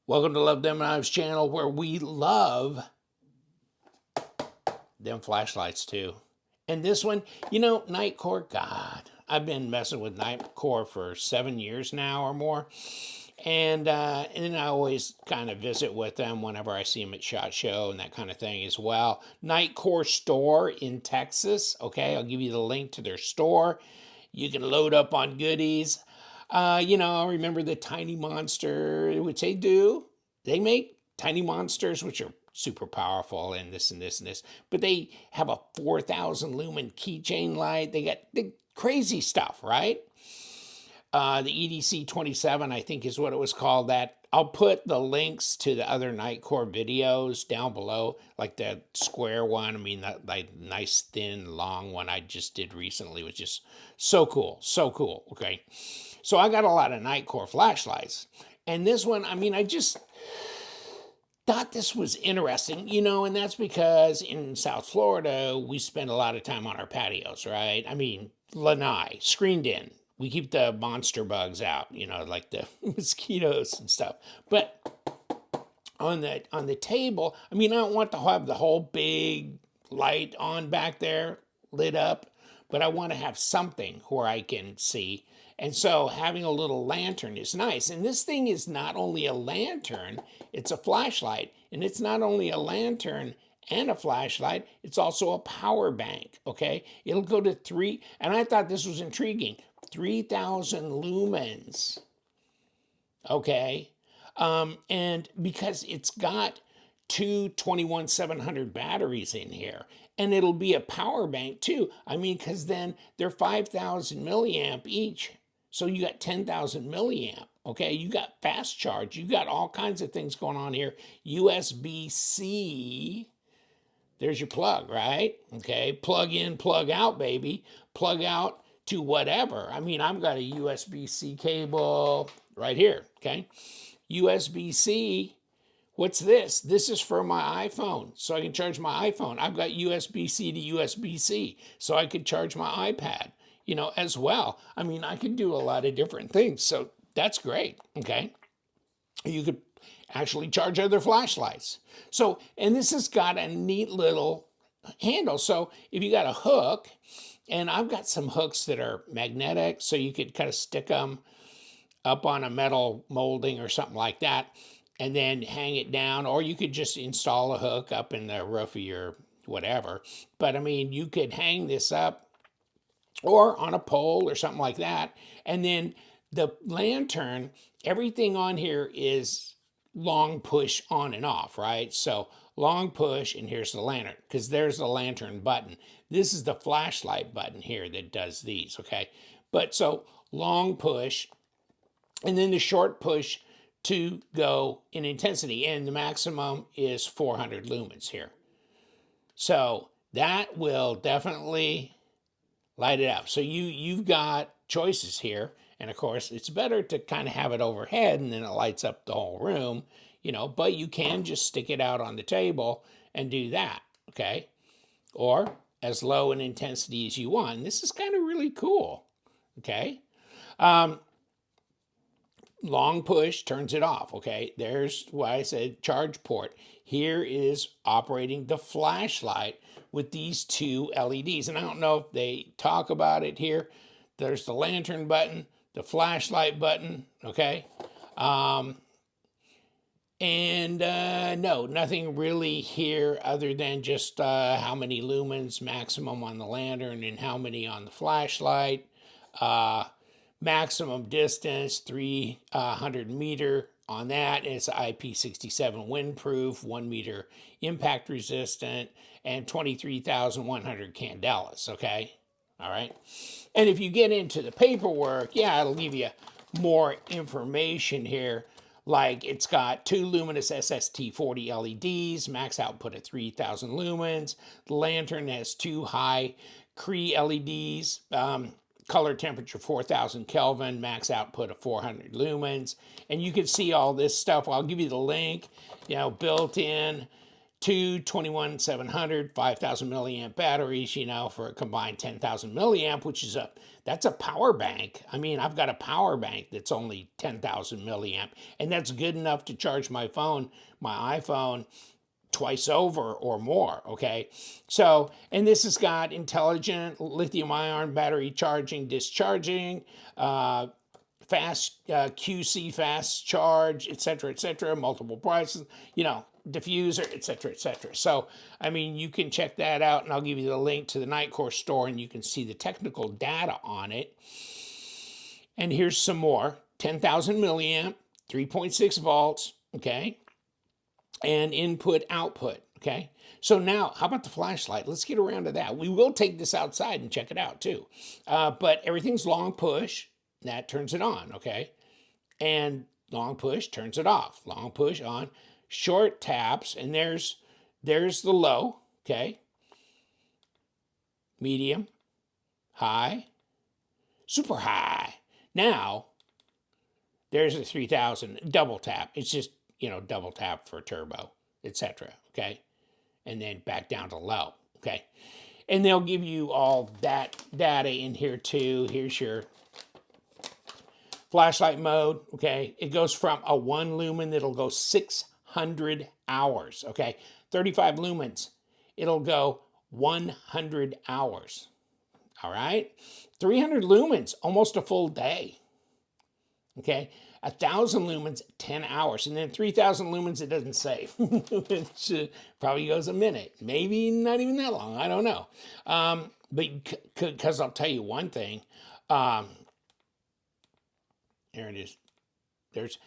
Welcome to Love Them Knives channel, where we love them flashlights too. And this one, you know, Nitecore, God, I've been messing with Nitecore for 7 years now or more. And then I always kind of visit with them whenever I see them at SHOT Show and that kind of thing as well. Nitecore store in Texas. Okay, I'll give you the link to their store. You can load up on goodies. You know, I remember the Tiny Monster, which they do. They make Tiny Monsters, which are super powerful and this and this and this. But they have a 4,000 lumen keychain light. They got the crazy stuff, right? The EDC27, I think is what it was called. That I'll put the links to the other Nitecore videos down below, like the square one. I mean, that like nice thin long one I just did recently was just so cool, so cool. Okay, so I got a lot of Nitecore flashlights, and this one, I mean, I just thought this was interesting, you know, and that's because in South Florida we spend a lot of time on our patios, right? I mean, lanai, screened in. We keep the monster bugs out, you know, like the mosquitoes and stuff. But on the table, I mean, I don't want to have the whole big light on back there lit up, but I want to have something where I can see. And so having a little lantern is nice. And this thing is not only a lantern, it's a flashlight. And it's not only a lantern and a flashlight, it's also a power bank, okay? It'll go to 3, and I thought this was intriguing, 3,000 lumens, okay? And because it's got two 21700 batteries in here, and it'll be a power bank too. I mean, because then they're 5,000 milliamp each. So you got 10,000 milliamp, okay? You got fast charge. You got all kinds of things going on here. USB-C, there's your plug, right? Okay, plug in, plug out, baby. Plug out to whatever. I mean, I've got a USB-C cable right here, okay? USB-C, what's this? This is for my iPhone, so I can charge my iPhone. I've got USB-C to USB-C, so I could charge my iPad, you know, as well. I mean, I could do a lot of different things, so that's great, okay? You could actually charge other flashlights. So, and this has got a neat little handle. So if you got a hook, and I've got some hooks that are magnetic, so you could kind of stick them up on a metal molding or something like that, and then hang it down, or you could just install a hook up in the roof of your whatever. But I mean, you could hang this up or on a pole or something like that. And then the lantern, everything on here is long push on and off, right? So long push, and here's the lantern, because there's the lantern button. This is the flashlight button here that does these, okay? But so long push, and then the short push to go in intensity, and the maximum is 400 lumens here. So that will definitely light it up. So you've got choices here, and of course it's better to kind of have it overhead and then it lights up the whole room, you know, but you can just stick it out on the table and do that, okay? Or as low in intensity as you want. And this is kind of really cool, okay? Long push turns it off, okay? There's why I said charge port. Here is operating the flashlight with these two LEDs. And I don't know if they talk about it here. There's the lantern button, the flashlight button, okay? No, nothing really here other than just how many lumens maximum on the lantern and how many on the flashlight. Maximum distance, 300 meter on that. It's IP67 windproof, 1 meter impact resistant, and 23,100 candelas, okay? All right. And if you get into the paperwork, yeah, it'll give you more information here. Like it's got 2 luminous SST40 LEDs, max output of 3,000 lumens. The lantern has 2 high Cree LEDs, color temperature 4,000 Kelvin, max output of 400 lumens. And you can see all this stuff. I'll give you the link, you know, built in two 21700, 5000 milliamp batteries, you know, for a combined 10,000 milliamp, which is that's a power bank. I mean, I've got a power bank that's only 10,000 milliamp, and that's good enough to charge my phone, my iPhone, twice over or more, okay? So, and this has got intelligent lithium ion battery charging, discharging, fast QC fast charge, etc., multiple prices, you know, diffuser, etc. So, I mean, you can check that out, and I'll give you the link to the Nitecore store, and you can see the technical data on it. And here's some more: 10,000 milliamp, 3.6 volts, okay, and input output, okay. So now, how about the flashlight? Let's get around to that. We will take this outside and check it out too, but everything's long push. That turns it on, okay? And long push turns it off. Long push on. Short taps, and there's the low, okay? Medium, high, super high. Now, there's a 3000 double tap. It's just, you know, double tap for turbo, etc., okay? And then back down to low, okay? And they'll give you all that data in here too. Here's your flashlight mode, okay? It goes from a 1 lumen that'll go 600 hours, okay? 35 lumens, it'll go 100 hours, all right? 300 lumens, almost a full day, okay? 1,000 lumens, 10 hours. And then 3,000 lumens, it doesn't say. It probably goes a minute, maybe not even that long, I don't know. But because I'll tell you one thing, there it is.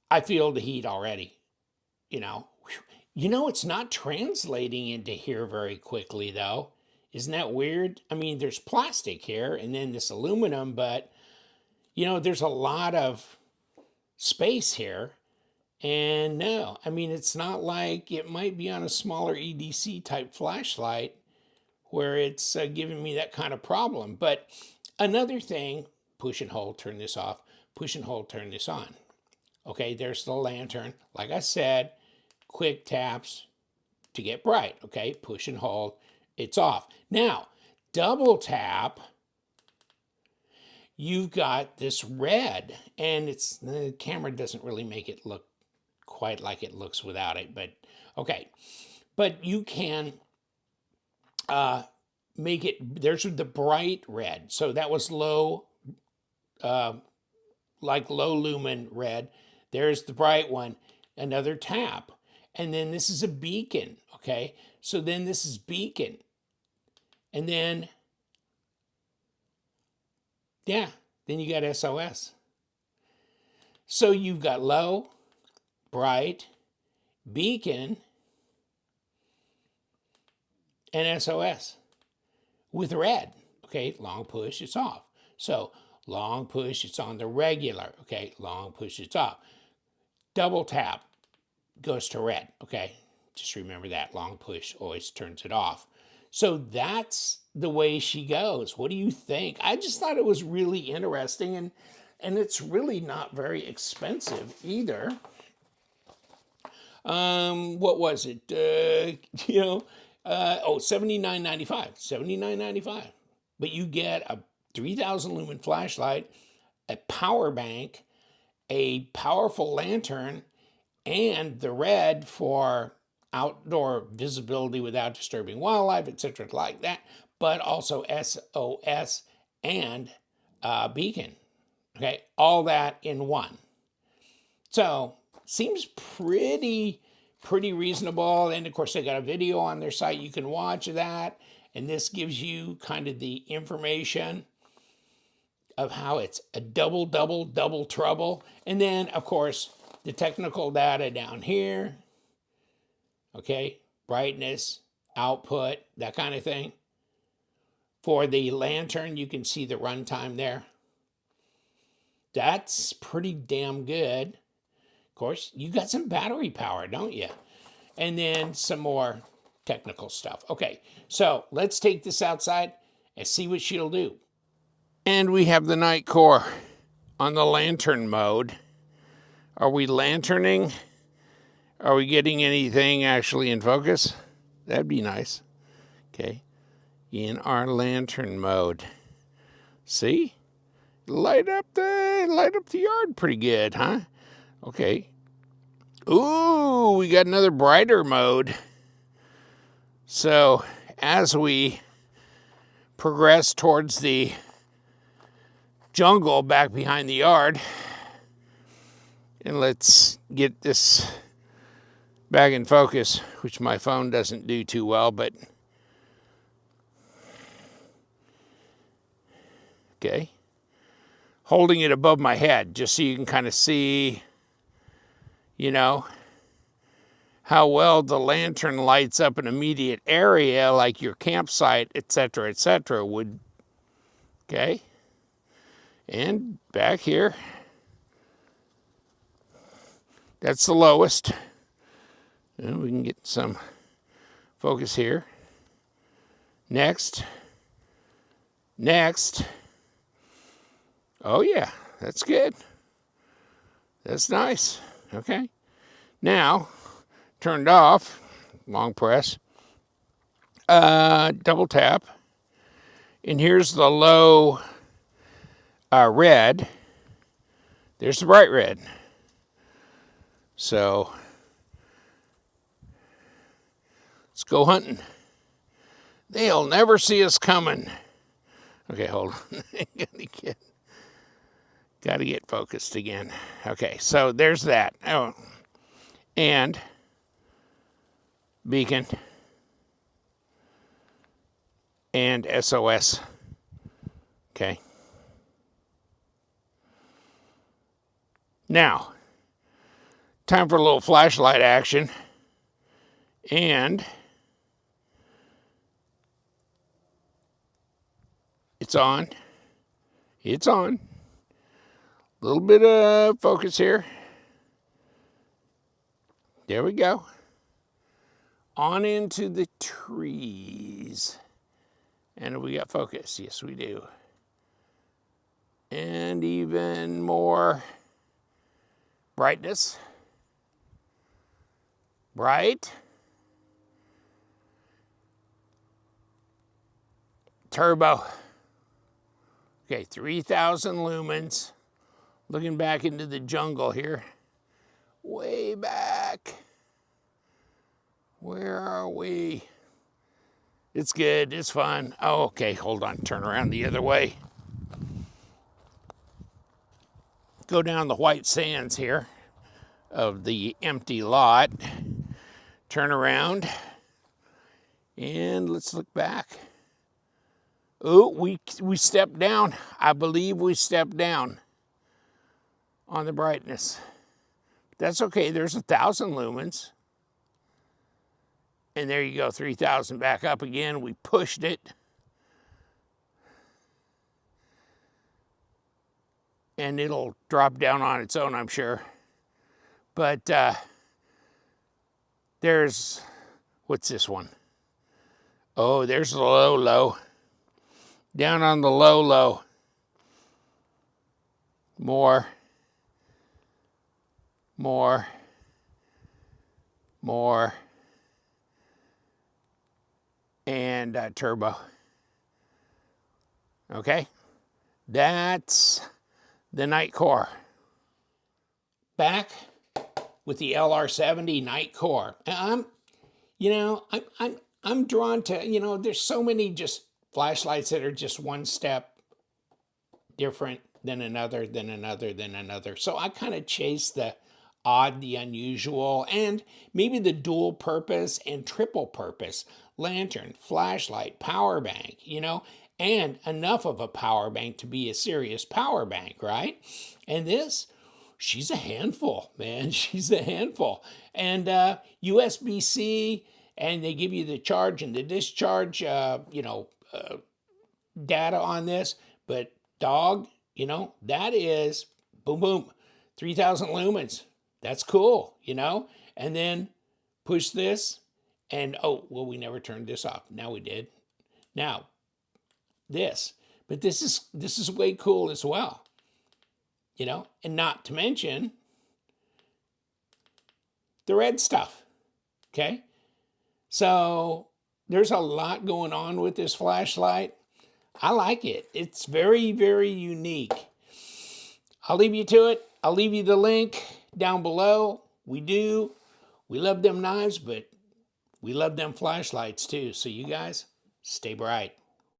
I feel the heat already, you know. You know, it's not translating into here very quickly, though. Isn't that weird? I mean, there's plastic here and then this aluminum, but, you know, there's a lot of space here. And no, I mean, it's not like it might be on a smaller EDC type flashlight where it's giving me that kind of problem. But another thing, push and hold, turn this off. Push and hold, turn this on. Okay, there's the lantern. Like I said, quick taps to get bright. Okay, push and hold, it's off. Now, double tap, you've got this red, and the camera doesn't really make it look quite like it looks without it, but okay. But you can make it, there's the bright red. So that was low, like low lumen red. There's the bright one, another tap. And then this is a beacon, okay? So then this is beacon. And then, yeah, then you got SOS. So you've got low, bright, beacon, and SOS with red, okay? Long push, it's off. So long push, it's on the regular, okay? Long push, it's off. Double tap goes to red, okay? Just remember that. Long push always turns it off. So that's the way she goes. What do you think? I just thought it was really interesting, and it's really not very expensive either. What was it? You know, $79.95. $79.95. But you get a 3,000 lumen flashlight, a power bank, a powerful lantern, and the red for outdoor visibility without disturbing wildlife, etc., like that, but also SOS and beacon. Okay, all that in one. So seems pretty reasonable. And of course, they got a video on their site. You can watch that, and this gives you kind of the information of how it's a double trouble. And then, of course, the technical data down here. Okay, brightness, output, that kind of thing. For the lantern, you can see the runtime there. That's pretty damn good. Of course, you got some battery power, don't you? And then some more technical stuff. Okay, so let's take this outside and see what she'll do. And we have the Nitecore on the lantern mode. Are we lanterning? Are we getting anything actually in focus? That'd be nice. Okay. In our lantern mode. See? Light up the yard pretty good, huh? Okay. Ooh, we got another brighter mode. So as we progress towards the jungle back behind the yard, and let's get this back in focus, which my phone doesn't do too well, but okay. Holding it above my head just so you can kind of see, you know, how well the lantern lights up an immediate area like your campsite, etc., would. Okay. And back here, that's the lowest. And we can get some focus here. Next. Next. Oh yeah, that's good. That's nice. Okay. Now, turned off, long press, double tap, and here's the low red. There's the bright red. So, let's go hunting. They'll never see us coming. Okay, hold on. Gotta get focused again. Okay, so there's that. Oh, and beacon and SOS. Okay. Now, time for a little flashlight action. And it's on. It's on. A little bit of focus here. There we go. On into the trees. And we got focus. Yes, we do. And even more brightness. Bright. Turbo. Okay, 3,000 lumens. Looking back into the jungle here. Way back. Where are we? It's good, it's fun. Oh, okay, hold on, turn around the other way. Go down the white sands here of the empty lot. Turn around. And let's look back. Oh, we stepped down. I believe we stepped down on the brightness. That's okay, there's 1,000 lumens. And there you go, 3,000 back up again. We pushed it. And it'll drop down on its own, I'm sure. But there's, what's this one? Oh, there's the low. Down on the low. More. And turbo. Okay, that's the Nitecore. Back with the LR70 Nitecore. I'm drawn to, there's so many just flashlights that are just one step different than another, So I kind of chase the odd, the unusual, and maybe the dual purpose and triple purpose. Lantern, flashlight, power bank, and enough of a power bank to be a serious power bank, right? And this, she's a handful, man. She's a handful. And USB-C, and they give you the charge and the discharge, data on this. But dog, that is, boom, 3,000 lumens. That's cool, And then push this, and oh, well, we never turned this off. Now we did. Now, this. But this is way cool as well. And not to mention, the red stuff, okay? So there's a lot going on with this flashlight. I like it. It's very, very unique. I'll leave you to it. I'll leave you the link down below. We love them knives, but we love them flashlights too. So you guys, stay bright.